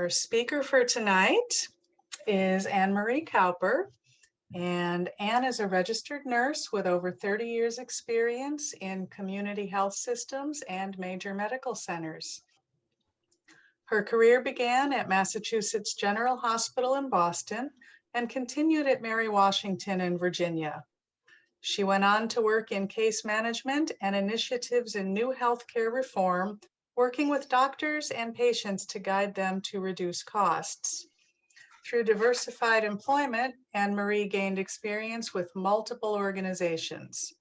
Our speaker for tonight is Anne-Marie Cowper, and Anne is a registered nurse with over 30 years experience in community health systems and major medical centers. Her career began at Massachusetts General Hospital in Boston and continued at Mary Washington in Virginia. She went on to work in case management and initiatives in new healthcare reform, working with doctors and patients to guide them to reduce costs. Through diversified employment, Anne-Marie gained experience with multiple organizations.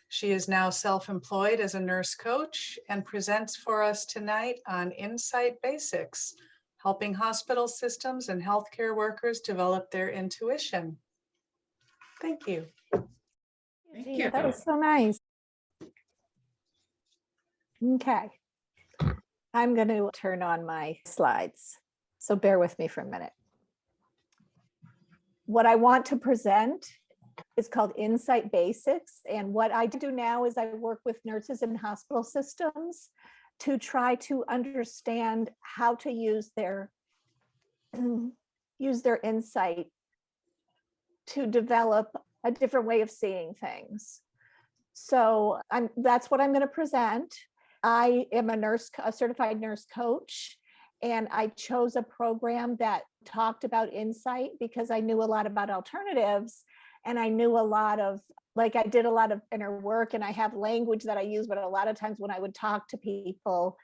She is now self-employed as a nurse coach and presents for us tonight on Insight Basics, helping hospital systems and healthcare workers develop their intuition. Thank you. Thank you. That was so nice. Okay. I'm going to turn on my slides, so bear with me for a minute. What I want to present is called Insight Basics, and what I do now is I work with nurses in hospital systems to try to understand how to use their insight to develop a different way of seeing things. So that's what I'm going to present. I am a certified nurse coach, and I chose a program that talked about insight because I knew a lot about alternatives, and I knew a lot of, like, I did a lot of inner work, and I have language that I use, but a lot of times when I would talk to people,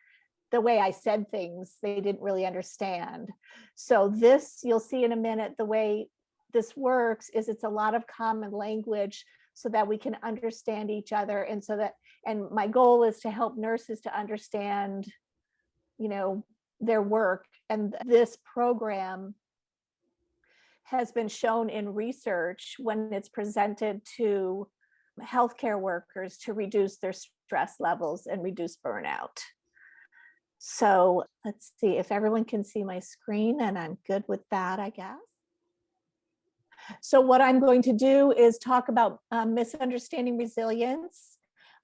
the way I said things, they didn't really understand. So this, you'll see in a minute, the way this works is it's a lot of common language so that we can understand each other. And my goal is to help nurses to understand, their work. And this program has been shown in research when it's presented to healthcare workers to reduce their stress levels and reduce burnout. So let's see if everyone can see my screen, and I'm good with that, I guess. So what I'm going to do is talk about misunderstanding resilience.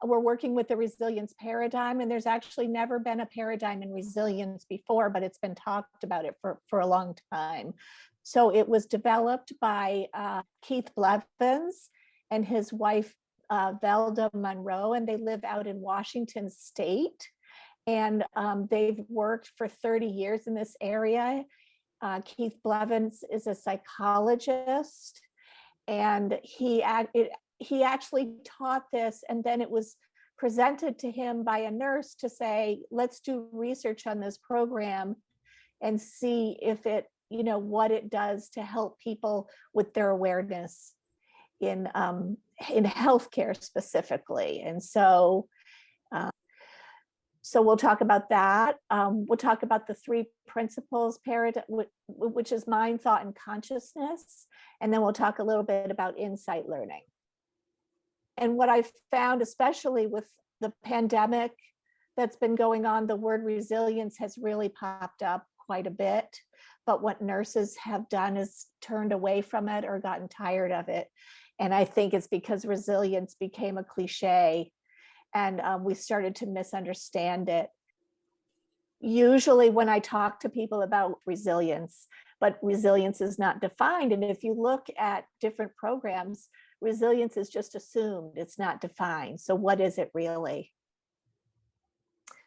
We're working with the resilience paradigm, and there's actually never been a paradigm in resilience before, but it's been talked about it for a long time. So it was developed by Keith Blevins and his wife, Velda Monroe, and they live out in Washington State. And they've worked for 30 years in this area. Keith Blevins is a psychologist, and he actually taught this, and then it was presented to him by a nurse to say, let's do research on this program and see if it, what it does to help people with their awareness in healthcare specifically. And so we'll talk about that. We'll talk about the 3 principles paradigm, which is mind, thought, and consciousness. And then we'll talk a little bit about insight learning. And what I've found, especially with the pandemic that's been going on, the word resilience has really popped up quite a bit. But what nurses have done is turned away from it or gotten tired of it. And I think it's because resilience became a cliche, and we started to misunderstand it. Usually when I talk to people about resilience, but resilience is not defined. And if you look at different programs, resilience is just assumed, it's not defined. So what is it really?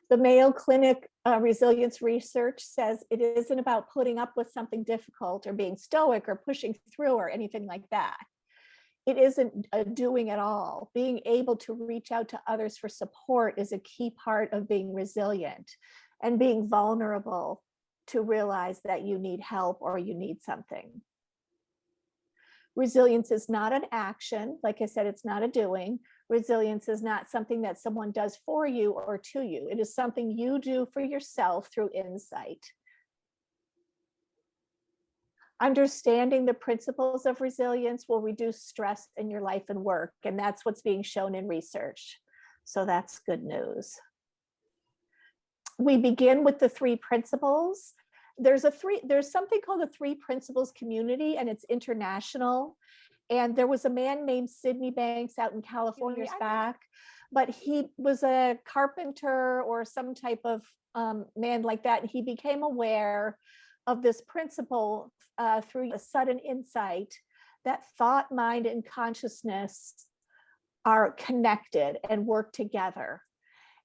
The Mayo Clinic resilience research says it isn't about putting up with something difficult or being stoic or pushing through or anything like that. It isn't a doing at all. Being able to reach out to others for support is a key part of being resilient, and being vulnerable to realize that you need help or you need something. Resilience is not an action. Like I said, it's not a doing. Resilience is not something that someone does for you or to you. It is something you do for yourself through insight. Understanding the principles of resilience will reduce stress in your life and work, and that's what's being shown in research. So that's good news. We begin with the 3 principles. There's something called the 3 principles community, and it's international. And there was a man named Sydney Banks out in California years back, but he was a carpenter or some type of man like that. And he became aware of this principle through a sudden insight that thought, mind, and consciousness are connected and work together.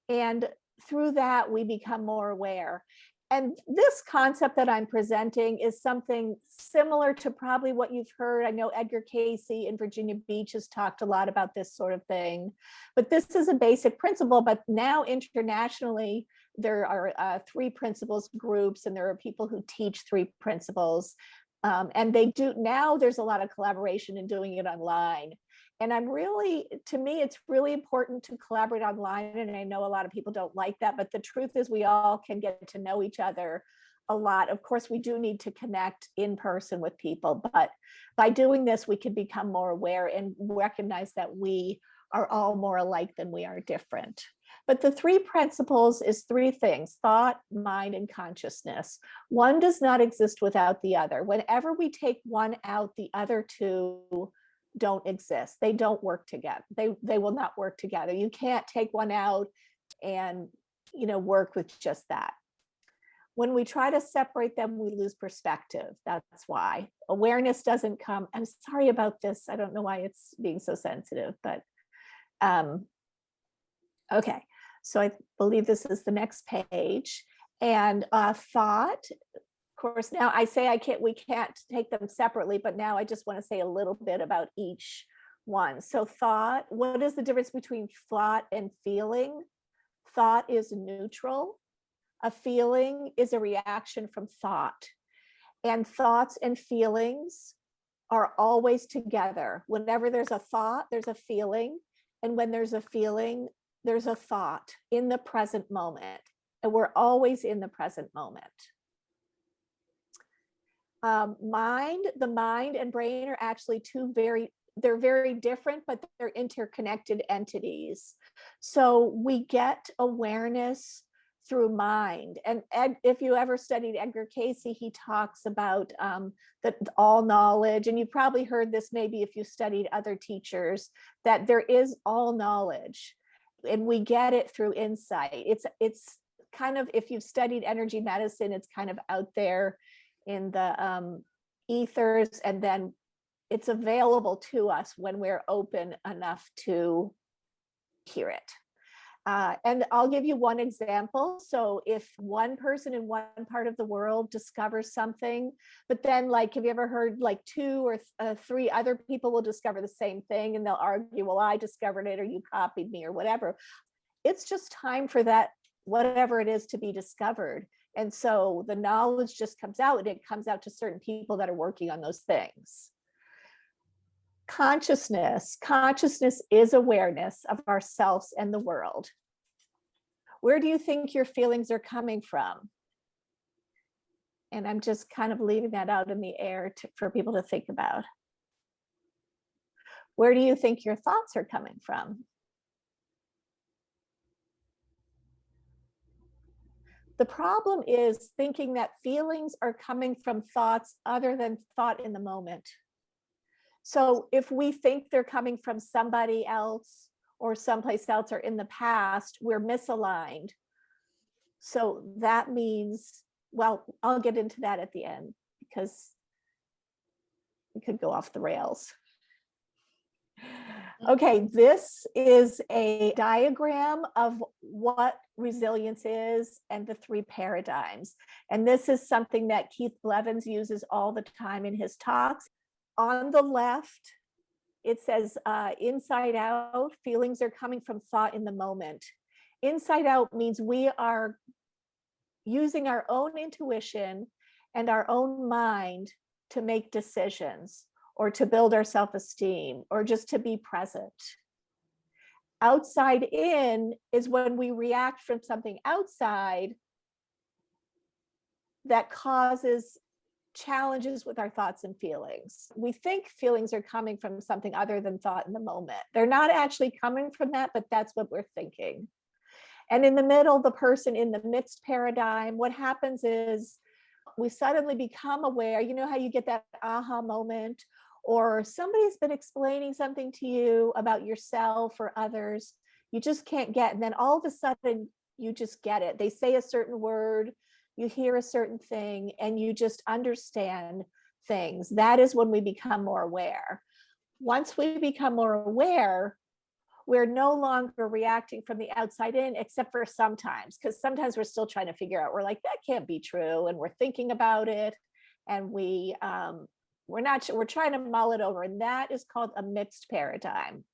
And through that, we become more aware. And this concept that I'm presenting is something similar to probably what you've heard. I know Edgar Cayce in Virginia Beach has talked a lot about this sort of thing, but this is a basic principle. But now internationally, there are 3 principles groups, and there are people who teach 3 principles. And they do now, there's a lot of collaboration in doing it online. And to me, it's really important to collaborate online. And I know a lot of people don't like that, but the truth is we all can get to know each other a lot. Of course, we do need to connect in person with people, but by doing this, we can become more aware and recognize that we are all more alike than we are different. But the 3 principles is 3 things: thought, mind, and consciousness. One does not exist without the other. Whenever we take one out, the other 2 don't exist. They don't work together. They will not work together. You can't take one out and work with just that. When we try to separate them, we lose perspective. That's why awareness doesn't come. I'm sorry about this. I don't know why it's being so sensitive, but okay. So I believe this is the next page. And thought, of course, now I say we can't take them separately, but now I just want to say a little bit about each one. So thought, what is the difference between thought and feeling? Thought is neutral. A feeling is a reaction from thought. And thoughts and feelings are always together. Whenever there's a thought, there's a feeling. And when there's a feeling, there's a thought in the present moment. And we're always in the present moment. The mind and brain are actually they're very different, but they're interconnected entities. So we get awareness through mind. And if you ever studied Edgar Cayce, he talks about that all knowledge, and you've probably heard this maybe if you studied other teachers, that there is all knowledge, and we get it through insight. It's kind of, if you've studied energy medicine, it's kind of out there in the ethers, and then it's available to us when we're open enough to hear it. And I'll give you one example. So if one person in one part of the world discovers something, but then have you ever heard 2 or 3 other people will discover the same thing, and they'll argue, well, I discovered it, or you copied me, or whatever. It's just time for that, whatever it is, to be discovered. And so the knowledge just comes out, and it comes out to certain people that are working on those things. Consciousness is awareness of ourselves and the world. Where do you think your feelings are coming from? And I'm just kind of leaving that out in the air for people to think about. Where do you think your thoughts are coming from? The problem is thinking that feelings are coming from thoughts other than thought in the moment. So if we think they're coming from somebody else or someplace else or in the past, we're misaligned. So that means, well, I'll get into that at the end because we could go off the rails. Okay, this is a diagram of what resilience is and the 3 paradigms. And this is something that Keith Blevins uses all the time in his talks. On the left, it says inside out, feelings are coming from thought in the moment. Inside out means we are using our own intuition and our own mind to make decisions, or to build our self-esteem, or just to be present. Outside in is when we react from something outside that causes challenges with our thoughts and feelings. We think feelings are coming from something other than thought in the moment. They're not actually coming from that, but that's what we're thinking. And in the middle, the person in the mixed paradigm, what happens is we suddenly become aware. You know how you get that aha moment, or somebody's been explaining something to you about yourself or others, you just can't get, and then all of a sudden you just get it. They say a certain word, you hear a certain thing, and you just understand things. That is when we become more aware. Once we become more aware, we're no longer reacting from the outside in, except for sometimes, because sometimes we're still trying to figure out, we're like, that can't be true. And we're thinking about it, and we're trying to mull it over. And that is called a mixed paradigm.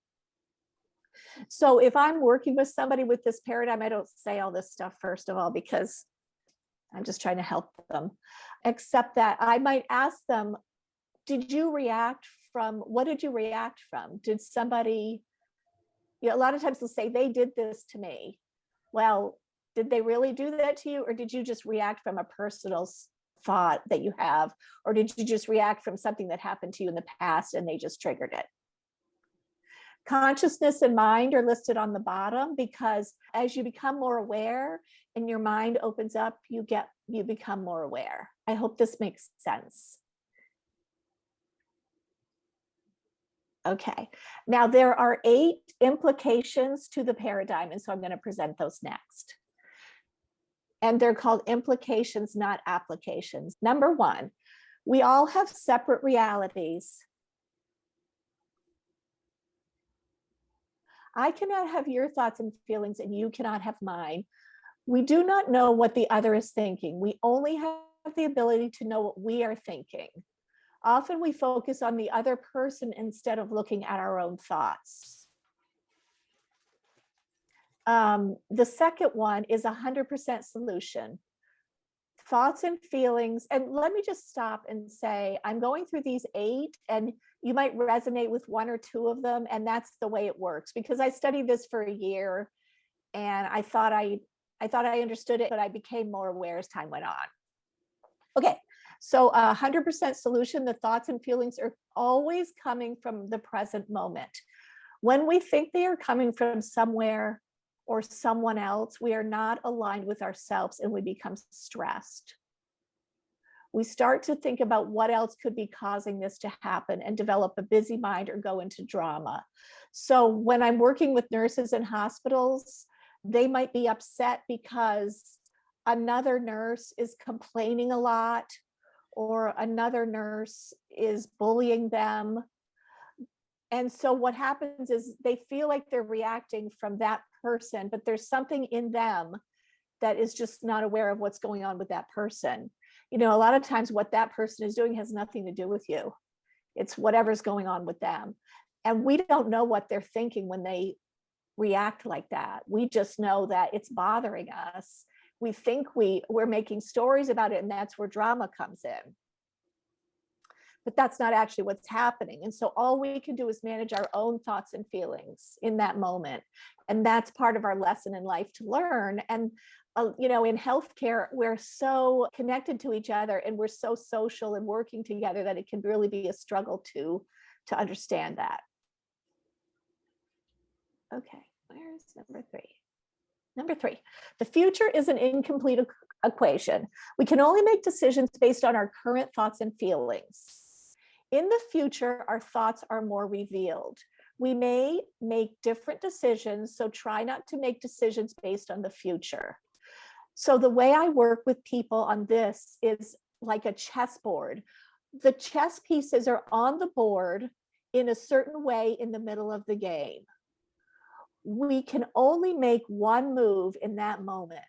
So if I'm working with somebody with this paradigm, I don't say all this stuff, first of all, because I'm just trying to help them. Except that I might ask them, what did you react from? Did somebody, a lot of times they'll say, they did this to me. Well, did they really do that to you? Or did you just react from a personal thought that you have? Or did you just react from something that happened to you in the past and they just triggered it? Consciousness and mind are listed on the bottom, because as you become more aware and your mind opens up, you become more aware. I hope this makes sense. Okay, now there are 8 implications to the paradigm, and so I'm going to present those next. And they're called implications, not applications. Number 1, we all have separate realities. I cannot have your thoughts and feelings, and you cannot have mine. We do not know what the other is thinking. We only have the ability to know what we are thinking. Often we focus on the other person instead of looking at our own thoughts. The second one is 100% solution. Thoughts and feelings. And let me just stop and say, I'm going through these 8, and you might resonate with 1 or 2 of them. And that's the way it works, because I studied this for a year and I thought I understood it, but I became more aware as time went on. Okay, so 100% solution, the thoughts and feelings are always coming from the present moment. When we think they are coming from somewhere or someone else, we are not aligned with ourselves and we become stressed. We start to think about what else could be causing this to happen and develop a busy mind or go into drama. So when I'm working with nurses in hospitals, they might be upset because another nurse is complaining a lot, or another nurse is bullying them. And so what happens is they feel like they're reacting from that person, but there's something in them that is just not aware of what's going on with that person. A lot of times what that person is doing has nothing to do with you. It's whatever's going on with them. And we don't know what they're thinking when they react like that. We just know that it's bothering us. We think we're making stories about it, and that's where drama comes in. But that's not actually what's happening. And so all we can do is manage our own thoughts and feelings in that moment. And that's part of our lesson in life to learn. And in healthcare, we're so connected to each other, and we're so social and working together that it can really be a struggle to understand that. Okay, where's number 3? Number 3, the future is an incomplete equation. We can only make decisions based on our current thoughts and feelings. In the future, our thoughts are more revealed. We may make different decisions, so try not to make decisions based on the future. So the way I work with people on this is like a chessboard. The chess pieces are on the board in a certain way in the middle of the game. We can only make one move in that moment.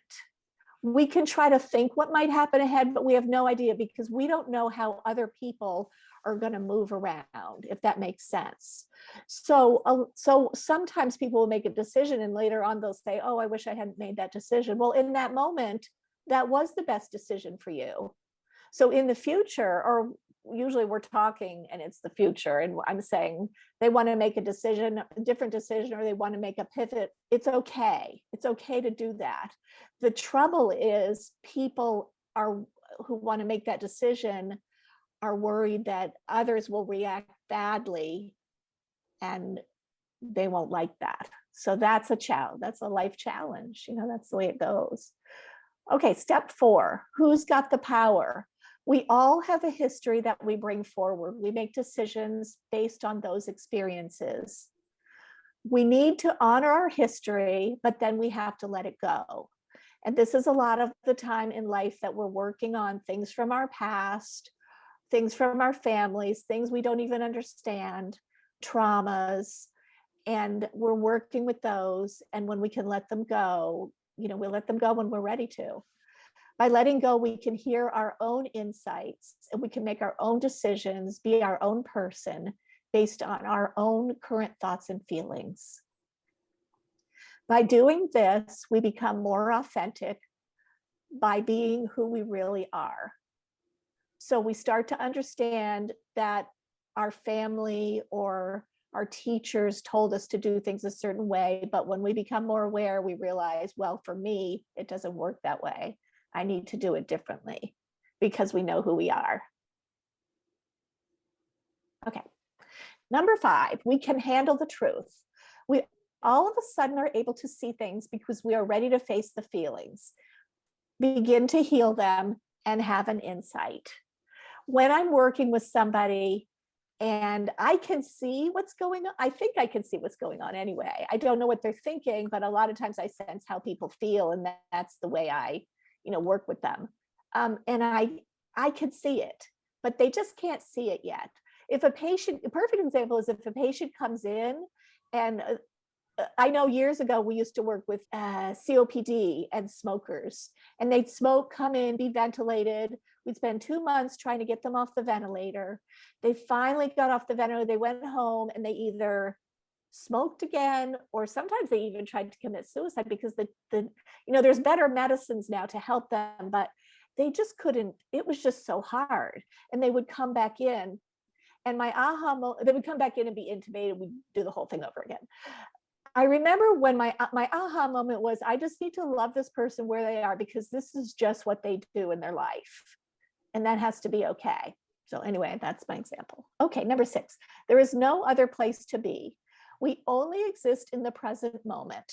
We can try to think what might happen ahead, but we have no idea, because we don't know how other people are going to move around, if that makes sense. So sometimes people will make a decision and later on they'll say, oh, I wish I hadn't made that decision. Well, in that moment, that was the best decision for you. So in the future, or usually we're talking and it's the future, and I'm saying they want to make a different decision, or they want to make a pivot. It's okay. It's okay to do that. The trouble is people who want to make that decision are worried that others will react badly and they won't like that. So that's a challenge. That's a life challenge. That's the way it goes. Okay, step 4, who's got the power? We all have a history that we bring forward. We make decisions based on those experiences. We need to honor our history, but then we have to let it go. And this is a lot of the time in life that we're working on things from our past, things from our families, things we don't even understand, traumas, and we're working with those. And when we can let them go, we'll let them go when we're ready to. By letting go, we can hear our own insights and we can make our own decisions, be our own person based on our own current thoughts and feelings. By doing this, we become more authentic by being who we really are. So we start to understand that our family or our teachers told us to do things a certain way, but when we become more aware, we realize, well, for me, it doesn't work that way. I need to do it differently because we know who we are. Okay. Number 5, we can handle the truth. We all of a sudden are able to see things because we are ready to face the feelings, begin to heal them, and have an insight. When I'm working with somebody and I can see what's going on, I think I can see what's going on anyway. I don't know what they're thinking, but a lot of times I sense how people feel, and that's the way I, work with them. And I can see it, but they just can't see it yet. If a perfect example is if a patient comes in and I know years ago we used to work with COPD and smokers, and they'd smoke, come in, be ventilated. We'd spend 2 months trying to get them off the ventilator. They finally got off the ventilator. They went home and they either smoked again, or sometimes they even tried to commit suicide because there's better medicines now to help them, but they just couldn't. It was just so hard. And they would come back in, and they would come back in and be intubated. We'd do the whole thing over again. I remember when my aha moment was, I just need to love this person where they are because this is just what they do in their life. And that has to be okay. So anyway, that's my example. Okay, number 6, there is no other place to be. We only exist in the present moment.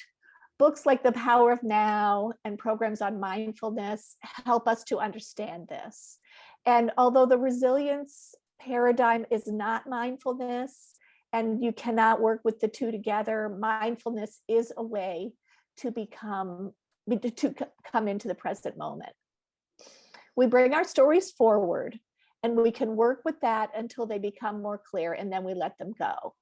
Books like The Power of Now and programs on mindfulness help us to understand this. And although the resilience paradigm is not mindfulness, and you cannot work with the two together, mindfulness is a way to come into the present moment. We bring our stories forward, and we can work with that until they become more clear, and then we let them go.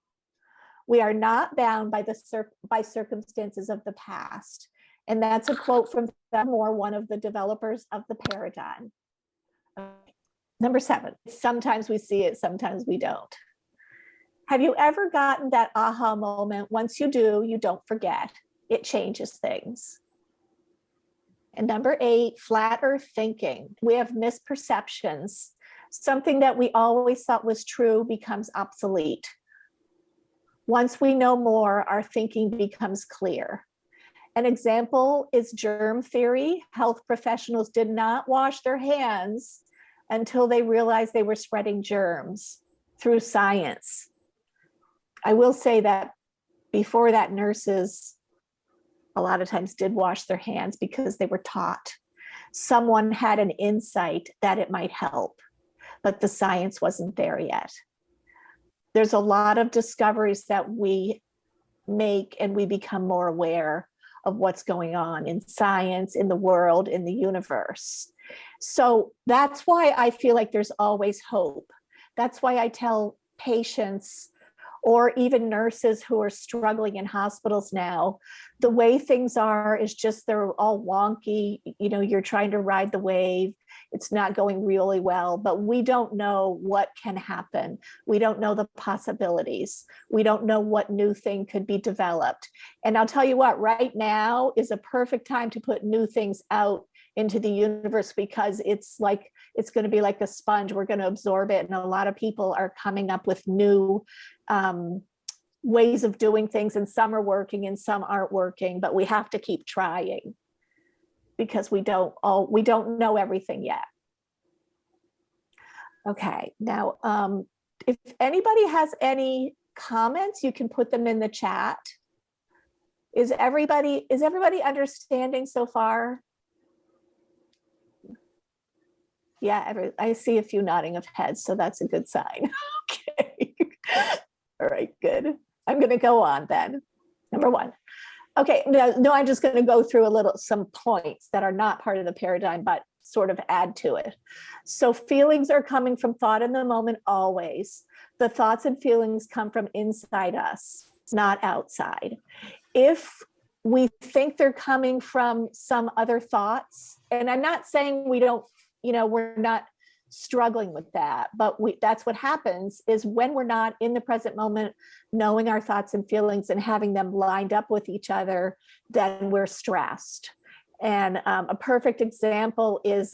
We are not bound by circumstances of the past. And that's a quote from Sam Moore, one of the developers of the paradigm. Number 7, sometimes we see it, sometimes we don't. Have you ever gotten that aha moment? Once you do, you don't forget. It changes things. And number 8, flat earth thinking. We have misperceptions. Something that we always thought was true becomes obsolete. Once we know more, our thinking becomes clear. An example is germ theory. Health professionals did not wash their hands until they realized they were spreading germs through science. I will say that before that, nurses a lot of times did wash their hands because they were taught. Someone had an insight that it might help, but the science wasn't there yet. There's a lot of discoveries that we make and we become more aware of what's going on in science, in the world, in the universe. So that's why I feel like there's always hope. That's why I tell patients or even nurses who are struggling in hospitals now, the way things are is just they're all wonky. You're trying to ride the wave. It's not going really well, but we don't know what can happen. We don't know the possibilities. We don't know what new thing could be developed. And I'll tell you what, right now is a perfect time to put new things out into the universe because it's going to be like a sponge. We're going to absorb it. And a lot of people are coming up with new ways of doing things, and some are working and some aren't working, but we have to keep trying because we don't know everything yet. Okay, now if anybody has any comments, you can put them in the chat. Is everybody understanding so far? Yeah, I see a few nodding of heads, so that's a good sign. Okay. All right, good. I'm going to go on then. Number 1, Okay, no, I'm just going to go through some points that are not part of the paradigm, but sort of add to it. So feelings are coming from thought in the moment always. The thoughts and feelings come from inside us, not outside. If we think they're coming from some other thoughts, and I'm not saying we don't, we're not struggling with that, but that's what happens is when we're not in the present moment, knowing our thoughts and feelings and having them lined up with each other, then we're stressed. And a perfect example is,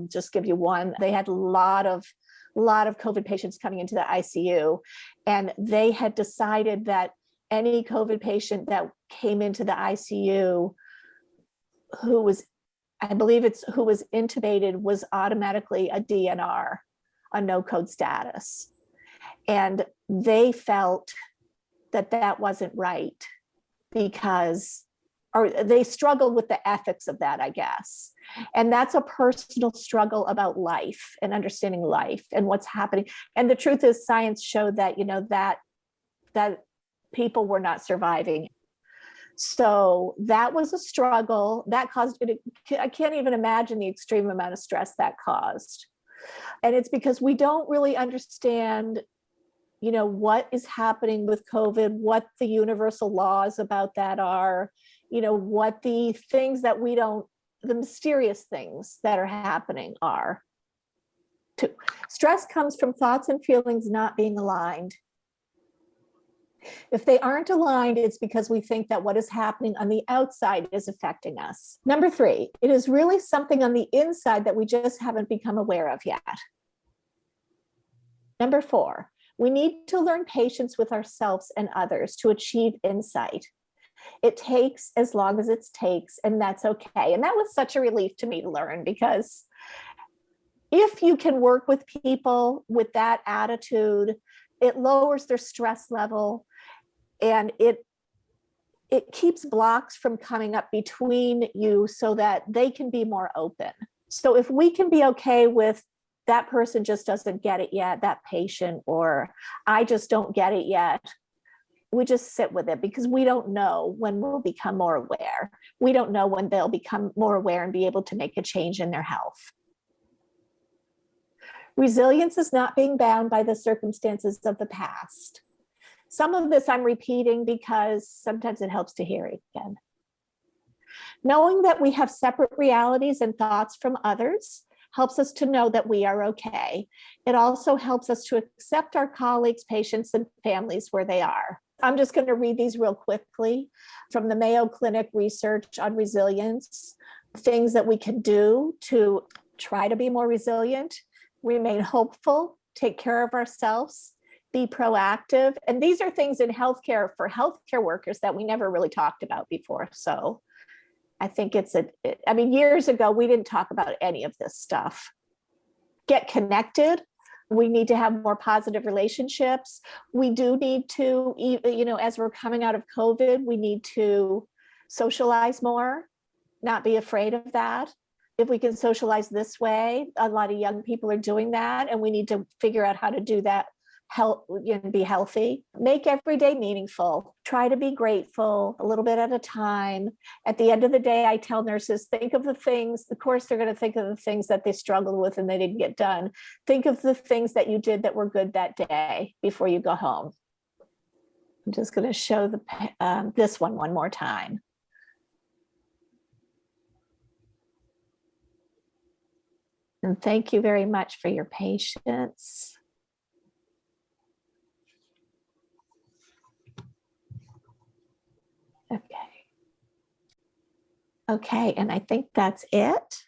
just give you one, they had a lot of COVID patients coming into the ICU, and they had decided that any COVID patient that came into the ICU who was intubated was automatically a DNR, a no code status. And they felt that that wasn't right or they struggled with the ethics of that, I guess. And that's a personal struggle about life and understanding life and what's happening. And the truth is science showed that, that people were not surviving. So that was a struggle that caused it. I can't even imagine the extreme amount of stress that caused. And it's because we don't really understand, what is happening with COVID, what the universal laws about that are, what the things that the mysterious things that are happening are. Two, stress comes from thoughts and feelings not being aligned. If they aren't aligned, it's because we think that what is happening on the outside is affecting us. Number 3, it is really something on the inside that we just haven't become aware of yet. Number 4, we need to learn patience with ourselves and others to achieve insight. It takes as long as it takes, and that's okay. And that was such a relief to me to learn, because if you can work with people with that attitude, it lowers their stress level, and it keeps blocks from coming up between you so that they can be more open. So if we can be okay with that person just doesn't get it yet, that patient, or I just don't get it yet, we just sit with it, because we don't know when we'll become more aware. We don't know when they'll become more aware and be able to make a change in their health. Resilience is not being bound by the circumstances of the past. Some of this I'm repeating because sometimes it helps to hear it again. Knowing that we have separate realities and thoughts from others helps us to know that we are okay. It also helps us to accept our colleagues, patients, and families where they are. I'm just going to read these real quickly from the Mayo Clinic research on resilience, things that we can do to try to be more resilient, remain hopeful, take care of ourselves, be proactive. And these are things in healthcare for healthcare workers that we never really talked about before. So I think years ago, we didn't talk about any of this stuff. Get connected. We need to have more positive relationships. We do need to, as we're coming out of COVID, we need to socialize more, not be afraid of that. If we can socialize this way, a lot of young people are doing that, and we need to figure out how to do that, be healthy. Make every day meaningful. Try to be grateful a little bit at a time. At the end of the day, I tell nurses, think of the things, of course, they're going to think of the things that they struggled with and they didn't get done. Think of the things that you did that were good that day before you go home. I'm just going to show this one more time. And thank you very much for your patience. Okay, and I think that's it.